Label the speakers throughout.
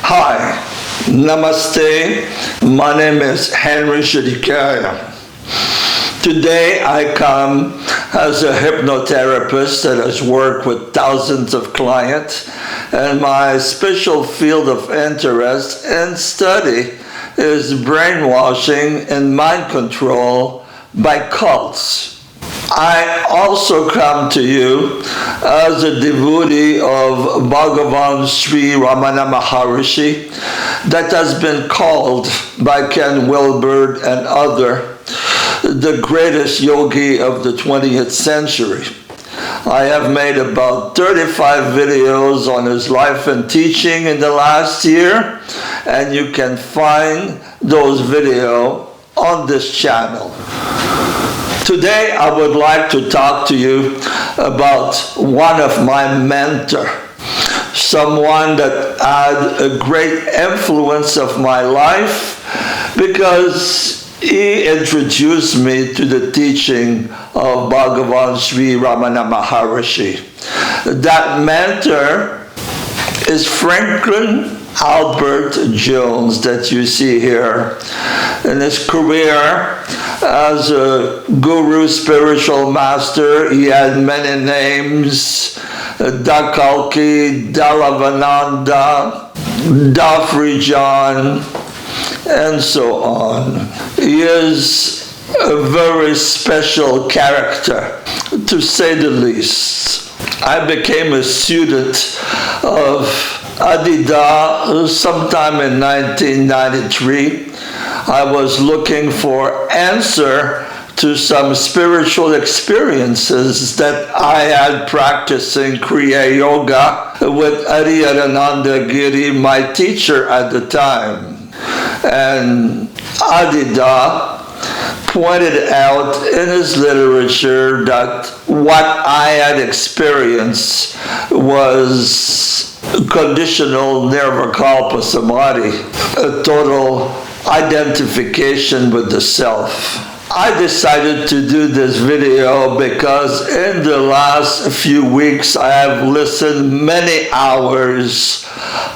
Speaker 1: Hi, Namaste. My name is Beatriz Jolicoeur. Today I come as a hypnotherapist that has worked with thousands of clients, and my special field of interest and study is brainwashing and mind control by cults. I also come to you as a devotee of Bhagavan Sri Ramana Maharishi that has been called by Ken Wilber and other the greatest yogi of the 20th century. I have made about 35 videos on his life and teaching in the last year, and you can find those videos on this channel. Today I would like to talk to you about one of my mentors, someone that had a great influence of my life because he introduced me to the teaching of Bhagavan Sri Ramana Maharishi. That mentor is Franklin Albert Jones that you see here. In his career as a guru, spiritual master, he had many names: Dakalki, Dalavananda, Dafri John, and so on. He is a very special character, to say the least. I became a student of Adida sometime in 1993. I was looking for answer to some spiritual experiences that I had practicing Kriya Yoga with Adida Giri, my teacher at the time. And Adida pointed out in his literature that what I had experienced was conditional nirvikalpa samadhi, a total identification with the self. I decided to do this video because in the last few weeks I have listened many hours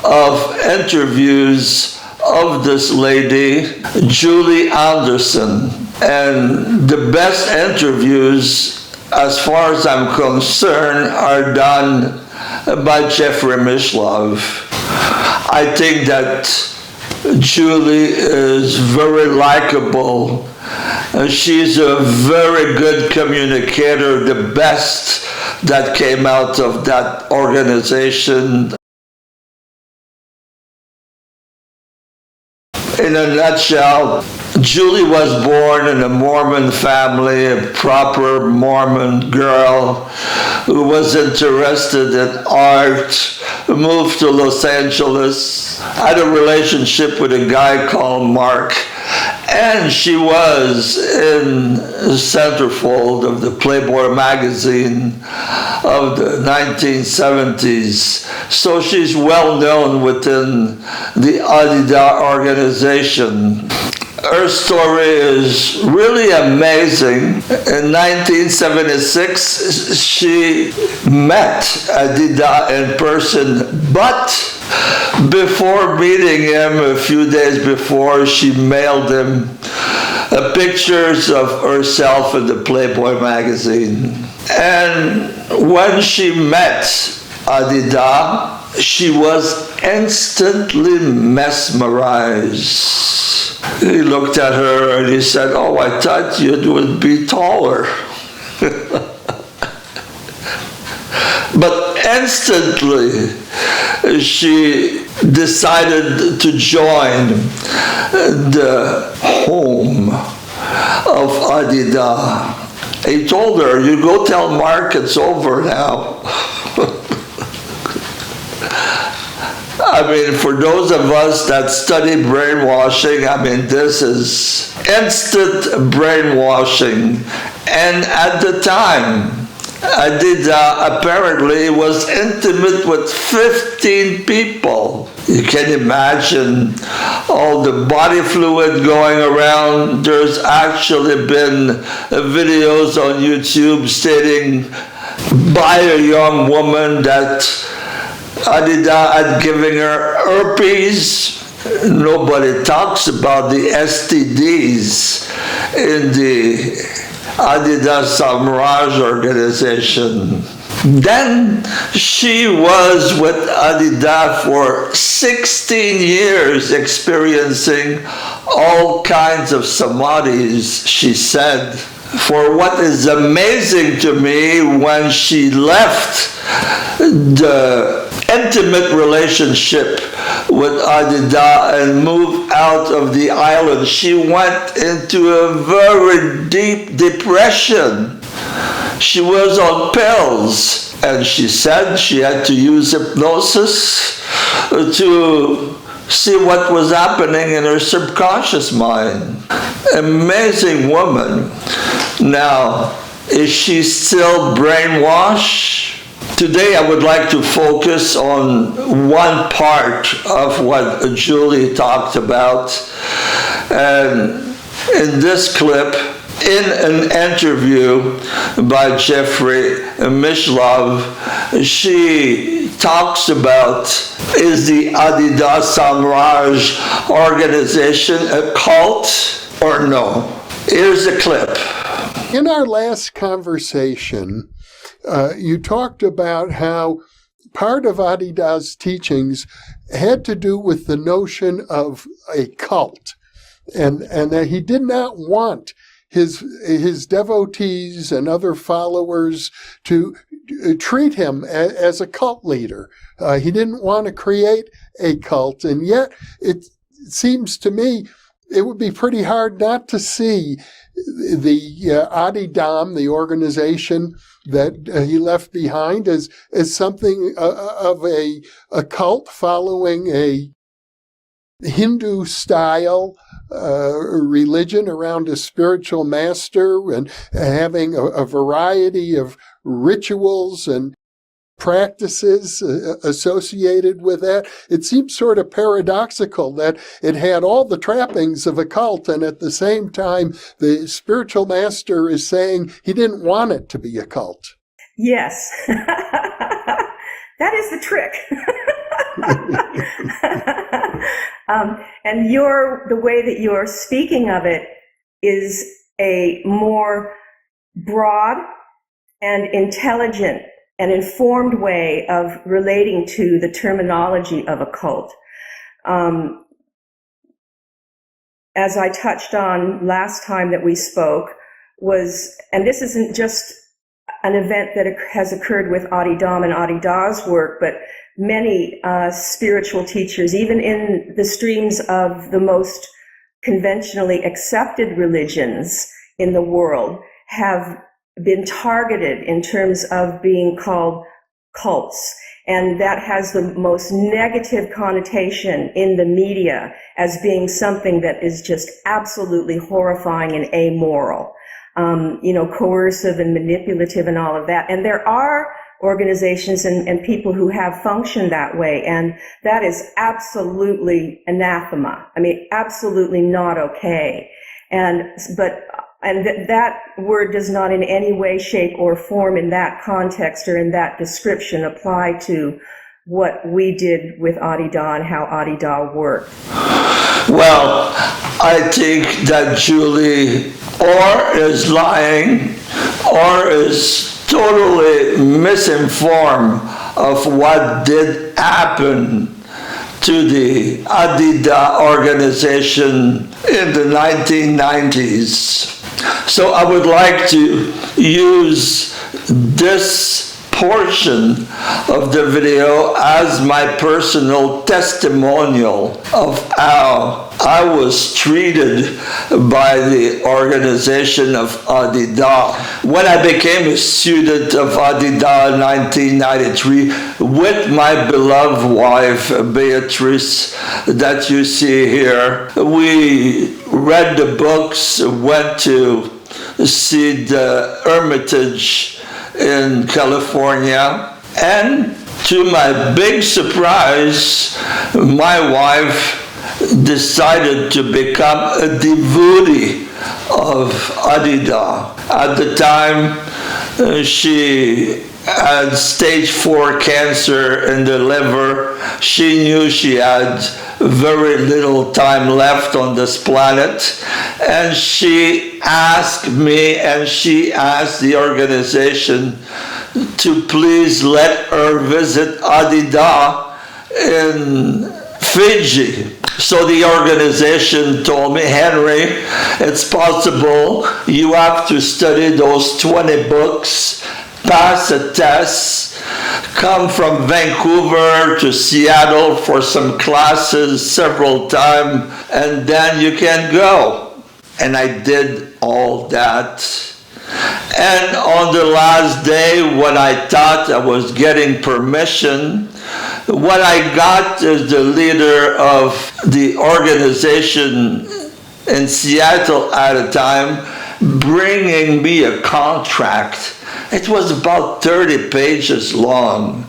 Speaker 1: of interviews of this lady, Julie Anderson. And the best interviews, as far as I'm concerned, are done by Jeffrey Mishlove. I think that Julie is very likable. She's a very good communicator, the best that came out of that organization. In a nutshell, Julie was born in a Mormon family, a proper Mormon girl who was interested in art, moved to Los Angeles, had a relationship with a guy called Mark, and she was in the centerfold of the Playboy magazine of the 1970s. So she's well known within the Adida organization. Her story is really amazing. In 1976, she met Adida in person, but before meeting him, a few days before, she mailed him pictures of herself in the Playboy magazine. And when she met Adida, she was instantly mesmerized. He looked at her and he said, "Oh, I thought you would be taller." But instantly, she decided to join the home of Adida. He told her, "You go tell Mark it's over now." I mean, for those of us that study brainwashing, I mean, this is instant brainwashing. And at the time, Adida apparently was intimate with 15 people. You can imagine all the body fluid going around. There's actually been videos on YouTube stating by a young woman that Adida had given her herpes. Nobody talks about the STDs in the Adida Samraj organization. Then she was with Adida for 16 years, experiencing all kinds of samadhis, she said. For what is amazing to me, when she left the intimate relationship with Adida and moved out of the island, she went into a very deep depression. She was on pills, and she said she had to use hypnosis to see what was happening in her subconscious mind. Amazing woman. Now, is she still brainwashed? Today I would like to focus on one part of what Julie talked about. And in this clip, in an interview by Jeffrey Mishlove, she talks about, is the Adida Samraj organization a cult or no? Here's a clip.
Speaker 2: In our last conversation, you talked about how part of Adida's teachings had to do with the notion of a cult, and that he did not want his devotees and other followers to treat him as a cult leader. He didn't want to create a cult, and yet it seems to me it would be pretty hard not to see the Adidam, the organization that he left behind, as something of a cult following a Hindu-style religion around a spiritual master, and having a variety of rituals and practices associated with that. It seems sort of paradoxical that it had all the trappings of a cult, and at the same time, the spiritual master is saying he didn't want it to be a cult.
Speaker 3: Yes. That is the trick. And the way that you're speaking of it is a more broad and intelligent and informed way of relating to the terminology of a cult. As I touched on last time that we spoke, and this isn't just an event that has occurred with Adidam and Adida's work, but many spiritual teachers, even in the streams of the most conventionally accepted religions in the world, have been targeted in terms of being called cults. And that has the most negative connotation in the media as being something that is just absolutely horrifying and amoral, coercive and manipulative and all of that. And there are organizations and people who have functioned that way, and that is absolutely anathema. I mean, absolutely not okay. And that word does not in any way, shape, or form in that context or in that description apply to what we did with Adida and how Adida worked.
Speaker 1: Well, I think that Julie or is lying or is totally misinformed of what did happen to the Adida organization in the 1990s. So I would like to use this portion of the video as my personal testimonial of how I was treated by the organization of Adida. When I became a student of Adida in 1993 with my beloved wife, Beatriz, that you see here, we read the books, went to see the Hermitage in California, and to my big surprise, my wife decided to become a devotee of Adida. At the time, she had stage 4 cancer in the liver. She knew she had very little time left on this planet, and she asked me and she asked the organization to please let her visit Adida in Fiji. So the organization told me, Henry, it's possible you have to study those 20 books, pass a test, come from Vancouver to Seattle for some classes several times, and then you can go. And I did all that. And on the last day, when I thought I was getting permission, what I got is the leader of the organization in Seattle at the time bringing me a contract. It was about 30 pages long,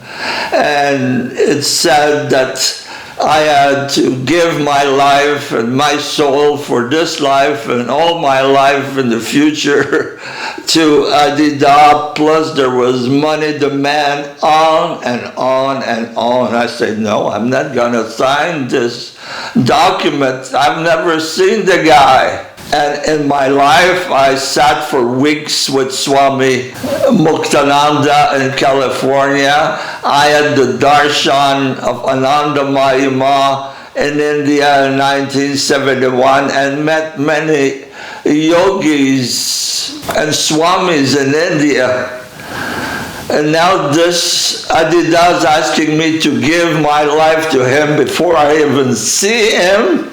Speaker 1: and it said that I had to give my life and my soul for this life and all my life in the future to Adida, plus there was money demand, on and on and on. I said, no, I'm not going to sign this document. I've never seen the guy. And in my life, I sat for weeks with Swami Muktananda in California. I had the darshan of Ananda Mahima in India in 1971 and met many yogis and swamis in India. And now this Adida is asking me to give my life to him before I even see him.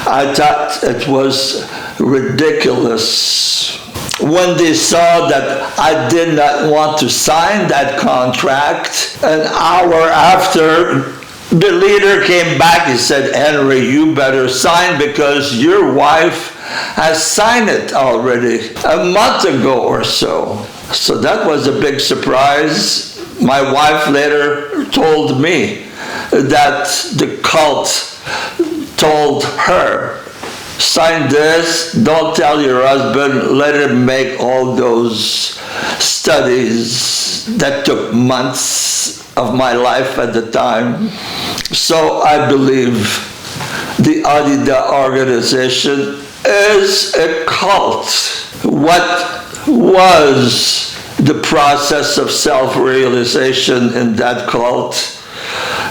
Speaker 1: I thought it was ridiculous. When they saw that I did not want to sign that contract, an hour after, the leader came back and said, Henry, you better sign because your wife has signed it already a month ago or so. So that was a big surprise. My wife later told me that the cult told her, sign this, don't tell your husband, let him make all those studies that took months of my life at the time. So I believe the Adida organization is a cult. What was the process of self-realization in that cult?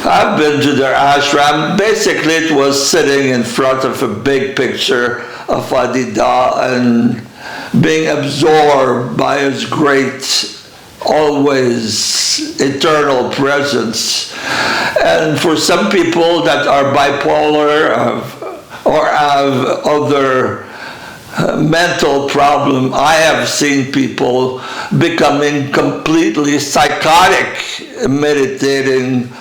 Speaker 1: I've been to their ashram. Basically, it was sitting in front of a big picture of Adida and being absorbed by his great, always eternal presence. And for some people that are bipolar or have other mental problem, I have seen people becoming completely psychotic meditating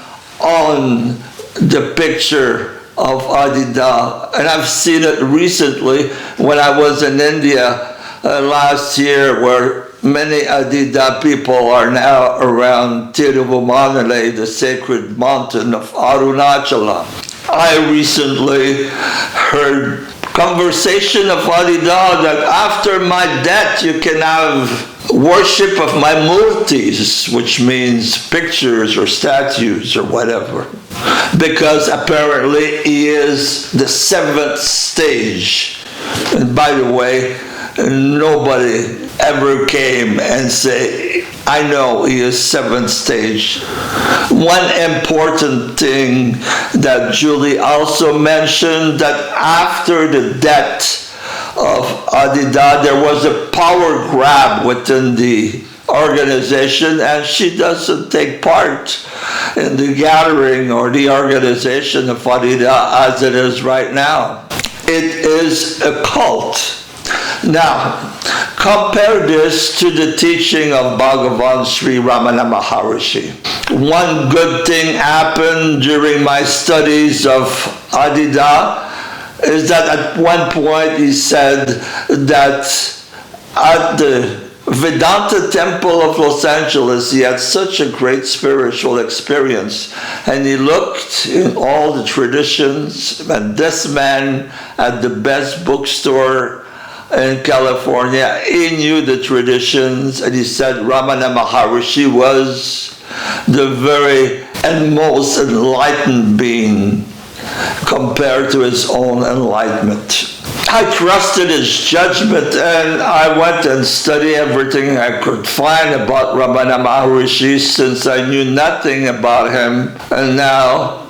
Speaker 1: on the picture of Adida. And I've seen it recently when I was in India last year, where many Adida people are now around Tiruvannamalai, the sacred mountain of Arunachala. I recently heard conversation of Adida that after my death you can have worship of my murtis, which means pictures or statues or whatever, because apparently he is the 7th stage. And by the way, nobody ever came and say, I know he is 7th stage. One important thing that Julie also mentioned, that after the death of Adida, there was a power grab within the organization, and she doesn't take part in the gathering or the organization of Adida as it is right now. It is a cult. Now, compare this to the teaching of Bhagavan Sri Ramana Maharishi. One good thing happened during my studies of Adida is that at one point he said that at the Vedanta Temple of Los Angeles he had such a great spiritual experience, and he looked in all the traditions, and this man had the best bookstore in California. He knew the traditions, and he said Ramana Maharishi was the very and most enlightened being compared to his own enlightenment. I trusted his judgment, and I went and studied everything I could find about Ramana Maharishi, since I knew nothing about him. And now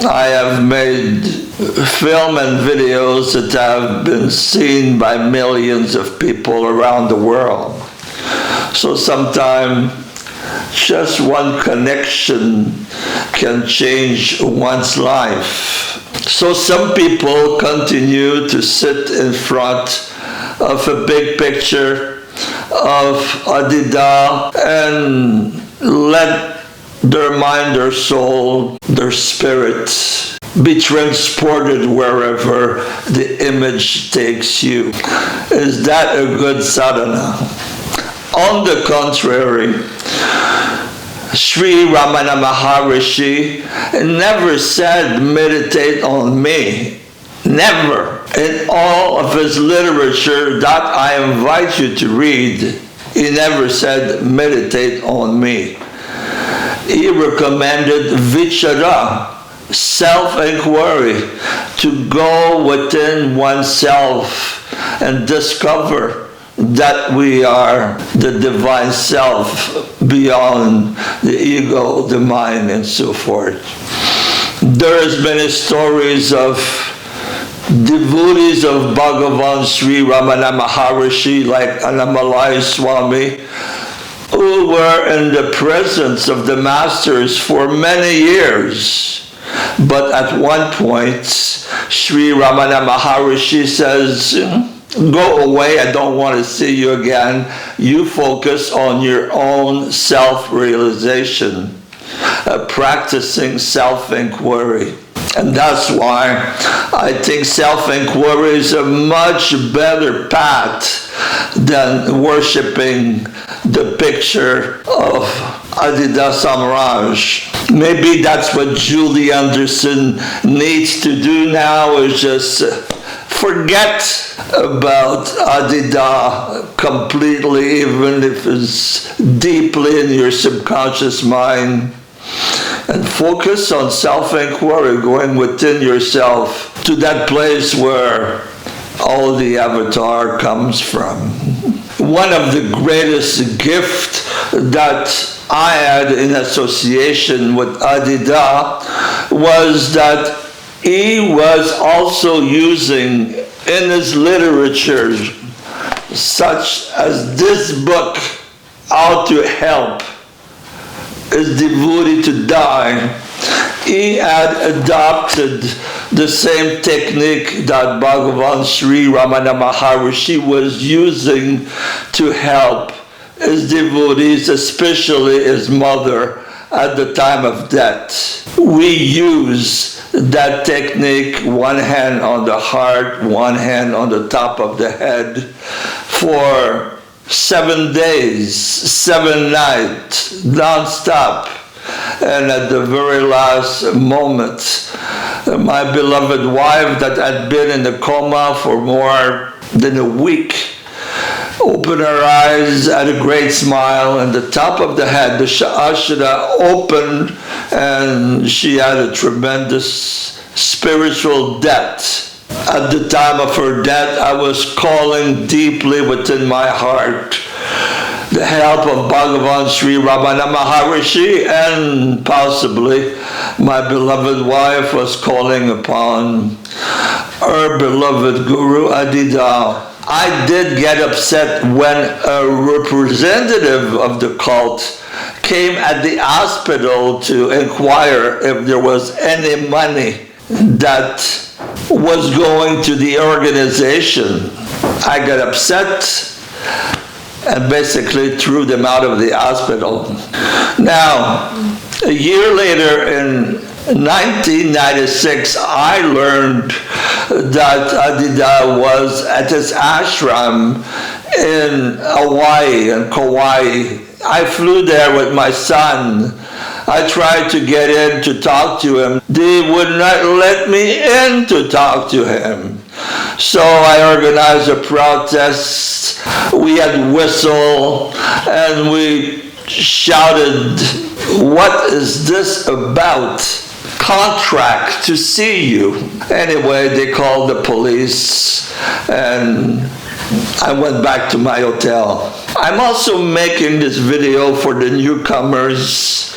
Speaker 1: I have made film and videos that have been seen by millions of people around the world. So sometimes just one connection can change one's life. So some people continue to sit in front of a big picture of Adida and let their mind, their soul, their spirit be transported wherever the image takes you. Is that a good sadhana? On the contrary, Sri Ramana Maharishi never said, meditate on me. Never. In all of his literature that I invite you to read, he never said, meditate on me. He recommended vichara, self-inquiry, to go within oneself and discover that we are the divine self beyond the ego, the mind, and so forth. There's many stories of devotees of Bhagavan Sri Ramana Maharishi, like Annamalai Swami, who were in the presence of the masters for many years. But at one point, Sri Ramana Maharishi says, go away, I don't want to see you again. You focus on your own self-realization, practicing self-inquiry. And that's why I think self-inquiry is a much better path than worshipping the picture of Adida Samraj. Maybe that's what Julie Anderson needs to do now, is just forget about Adida completely, even if it's deeply in your subconscious mind, and focus on self-inquiry, going within yourself to that place where all the avatar comes from. One of the greatest gifts that I had in association with Adida was that he was also using in his literature, such as this book, How to Help His Devotee to Die, he had adopted the same technique that Bhagavan Sri Ramana Maharishi was using to help his devotees, especially his mother, at the time of death. We use that technique, one hand on the heart, one hand on the top of the head, for 7 days, 7 nights, non-stop. And at the very last moment, my beloved wife that had been in a coma for more than a week opened her eyes, had a great smile, and the top of the head, the ashra, opened, and she had a tremendous spiritual debt. At the time of her death, I was calling deeply within my heart the help of Bhagavan Sri Ramana Maharishi, and possibly my beloved wife was calling upon her beloved Guru Adida. I did get upset when a representative of the cult came at the hospital to inquire if there was any money that was going to the organization. I got upset and basically threw them out of the hospital. Now, a year later, in 1996, I learned that Adida was at his ashram in Hawaii, in Kauai. I flew there with my son. I tried to get in to talk to him. They would not let me in to talk to him. So I organized a protest. We had whistle and we shouted, "What is this about? Contract to see you." Anyway, they called the police and I went back to my hotel. I'm also making this video for the newcomers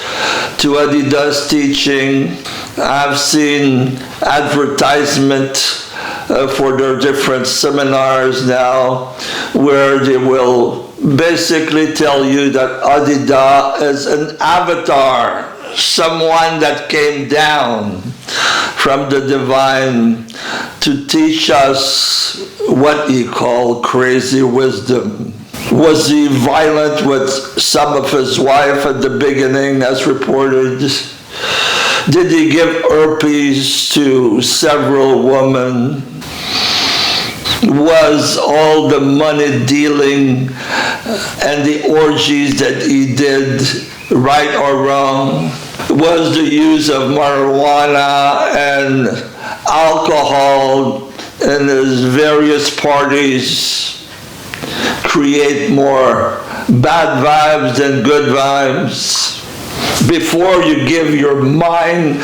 Speaker 1: to Adida's teaching. I've seen advertisement for their different seminars now where they will basically tell you that Adida is an avatar, someone that came down from the divine to teach us what he called crazy wisdom. Was he violent with some of his wife at the beginning, as reported? Did he give herpes to several women? Was all the money dealing and the orgies that he did right or wrong? Was the use of marijuana and alcohol in his various parties create more bad vibes than good vibes? Before you give your mind,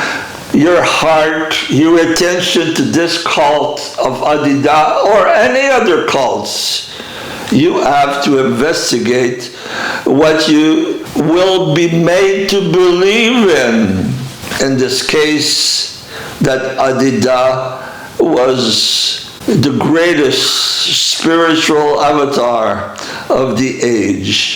Speaker 1: your heart, your attention to this cult of Adida or any other cults, you have to investigate what you will be made to believe in. In this case, that Adida was the greatest spiritual avatar of the age.